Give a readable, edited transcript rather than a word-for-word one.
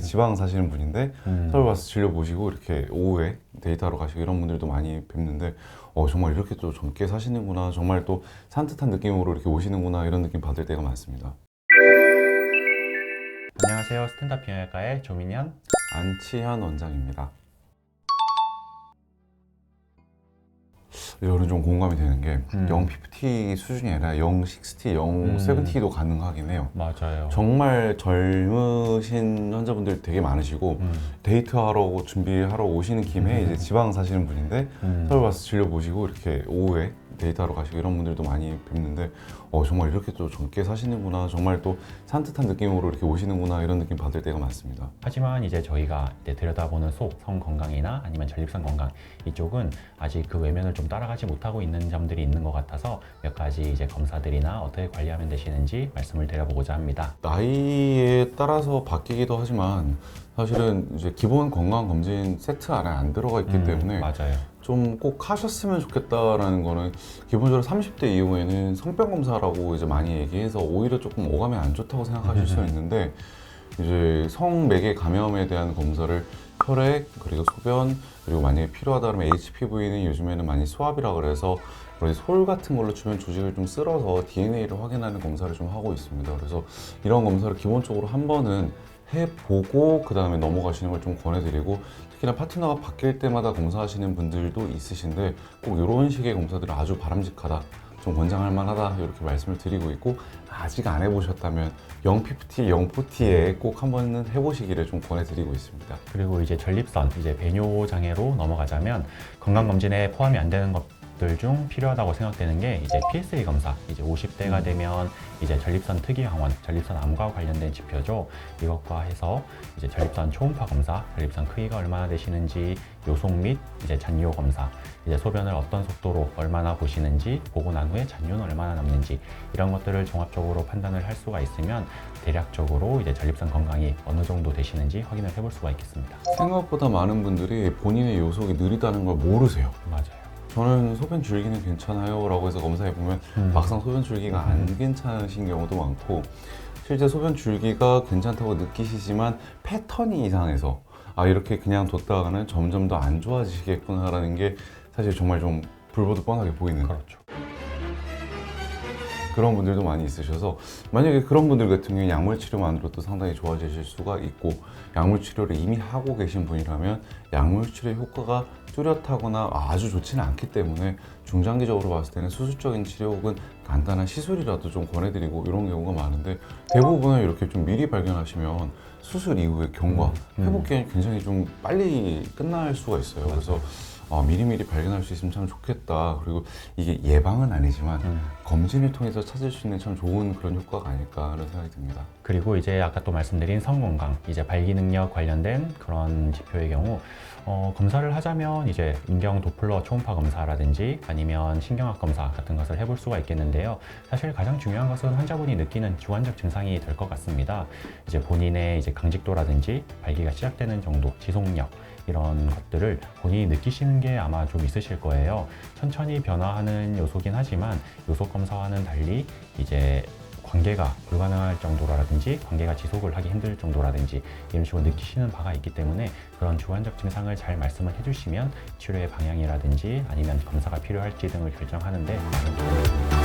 지방 사시는 분인데 서울 와서 진료 보시고 이렇게 오후에 데이트하러 가시고 이런 분들도 많이 뵙는데 정말 이렇게 또 젊게 사시는구나, 정말 또 산뜻한 느낌으로 이렇게 오시는구나, 이런 느낌 받을 때가 많습니다. 안녕하세요. 스탠다드 비형외과의 조민현 안치현 원장입니다. 저는 좀 공감이 되는 게 050 수준이 아니라 060, 070도 가능하긴 해요. 맞아요. 정말 젊으신 환자분들 되게 많으시고 데이트하러 준비하러 오시는 김에 이제 지방 사시는 분인데 서울 와서 진료 보시고 이렇게 오후에 데이트하러 가시고 이런 분들도 많이 뵙는데 정말 이렇게 또 젊게 사시는구나, 정말 또 산뜻한 느낌으로 이렇게 오시는구나, 이런 느낌 받을 때가 많습니다. 하지만 이제 저희가 이제 들여다보는 속, 성 건강이나 아니면 전립선 건강 이쪽은 아직 그 외면을 좀 따라가지 못하고 있는 점들이 있는 것 같아서 몇 가지 이제 검사들이나 어떻게 관리하면 되시는지 말씀을 드려보고자 합니다. 나이에 따라서 바뀌기도 하지만 사실은 이제 기본 건강검진 세트 안에 안 들어가 있기 때문에 맞아요. 좀 꼭 하셨으면 좋겠다라는 거는, 기본적으로 30대 이후에는 성병 검사라고 이제 많이 얘기해서 오히려 조금 오감이 안 좋다고 생각하실 수 있는데, 이제 성매개 감염에 대한 검사를 혈액 그리고 소변, 그리고 만약에 필요하다 그러면 HPV는 요즘에는 많이 수압이라 그래서 솔 같은 걸로 주변 조직을 좀 쓸어서 DNA를 확인하는 검사를 좀 하고 있습니다. 그래서 이런 검사를 기본적으로 한 번은 해보고 그 다음에 넘어가시는 걸 좀 권해드리고, 특히나 파트너가 바뀔 때마다 검사하시는 분들도 있으신데 꼭 이런 식의 검사들은 아주 바람직하다, 좀 권장할 만하다, 이렇게 말씀을 드리고 있고, 아직 안 해보셨다면 050, 040에 꼭 한 번은 해보시기를 좀 권해드리고 있습니다. 그리고 이제 전립선, 이제 배뇨 장애로 넘어가자면 건강검진에 포함이 안 되는 것들 중 필요하다고 생각되는 게 이제 PSA 검사. 이제 50대가 되면 이제 전립선 특이 항원, 전립선 암과 관련된 지표죠. 이것과 해서 이제 전립선 초음파 검사, 전립선 크기가 얼마나 되시는지, 요속 및 이제 잔뇨 검사, 이제 소변을 어떤 속도로 얼마나 보시는지, 보고 난 후에 잔뇨는 얼마나 남는지, 이런 것들을 종합적으로 판단을 할 수가 있으면 대략적으로 이제 전립선 건강이 어느 정도 되시는지 확인을 해볼 수가 있겠습니다. 생각보다 많은 분들이 본인의 요속이 느리다는 걸 모르세요. 맞아요. 저는 소변 줄기는 괜찮아요 라고 해서 검사해보면 막상 소변 줄기가 안 괜찮으신 경우도 많고, 실제 소변 줄기가 괜찮다고 느끼시지만 패턴이 이상해서 이렇게 그냥 뒀다가는 점점 더 안 좋아지시겠구나 라는 게 사실 정말 좀 불보듯 뻔하게 보이는, 그렇죠. 그런 분들도 많이 있으셔서, 만약에 그런 분들 같은 경우에 약물 치료만으로도 상당히 좋아지실 수가 있고, 약물 치료를 이미 하고 계신 분이라면 약물 치료 효과가 뚜렷하거나 아주 좋지는 않기 때문에 중장기적으로 봤을 때는 수술적인 치료 혹은 간단한 시술이라도 좀 권해드리고 이런 경우가 많은데, 대부분은 이렇게 좀 미리 발견하시면 수술 이후에 경과, 회복 기간이 굉장히 좀 빨리 끝날 수가 있어요. 그래서 미리미리 발견할 수 있으면 참 좋겠다. 그리고 이게 예방은 아니지만 검진을 통해서 찾을 수 있는 참 좋은 그런 효과가 아닐까 하는 생각이 듭니다. 그리고 이제 아까 또 말씀드린 성건강, 이제 발기 능력 관련된 그런 지표의 경우 검사를 하자면 이제 인경 도플러 초음파 검사라든지 아니면 신경학 검사 같은 것을 해볼 수가 있겠는데요. 사실 가장 중요한 것은 환자분이 느끼는 주관적 증상이 될 것 같습니다. 이제 본인의 이제 강직도라든지 발기가 시작되는 정도, 지속력, 이런 것들을 본인이 느끼시는 게 아마 좀 있으실 거예요. 천천히 변화하는 요소긴 하지만 요소 검사와는 달리 이제 관계가 불가능할 정도라든지 관계가 지속을 하기 힘들 정도라든지 이런 식으로 느끼시는 바가 있기 때문에 그런 주관적 증상을 잘 말씀을 해주시면 치료의 방향이라든지 아니면 검사가 필요할지 등을 결정하는 데 많은 도움이 됩니다.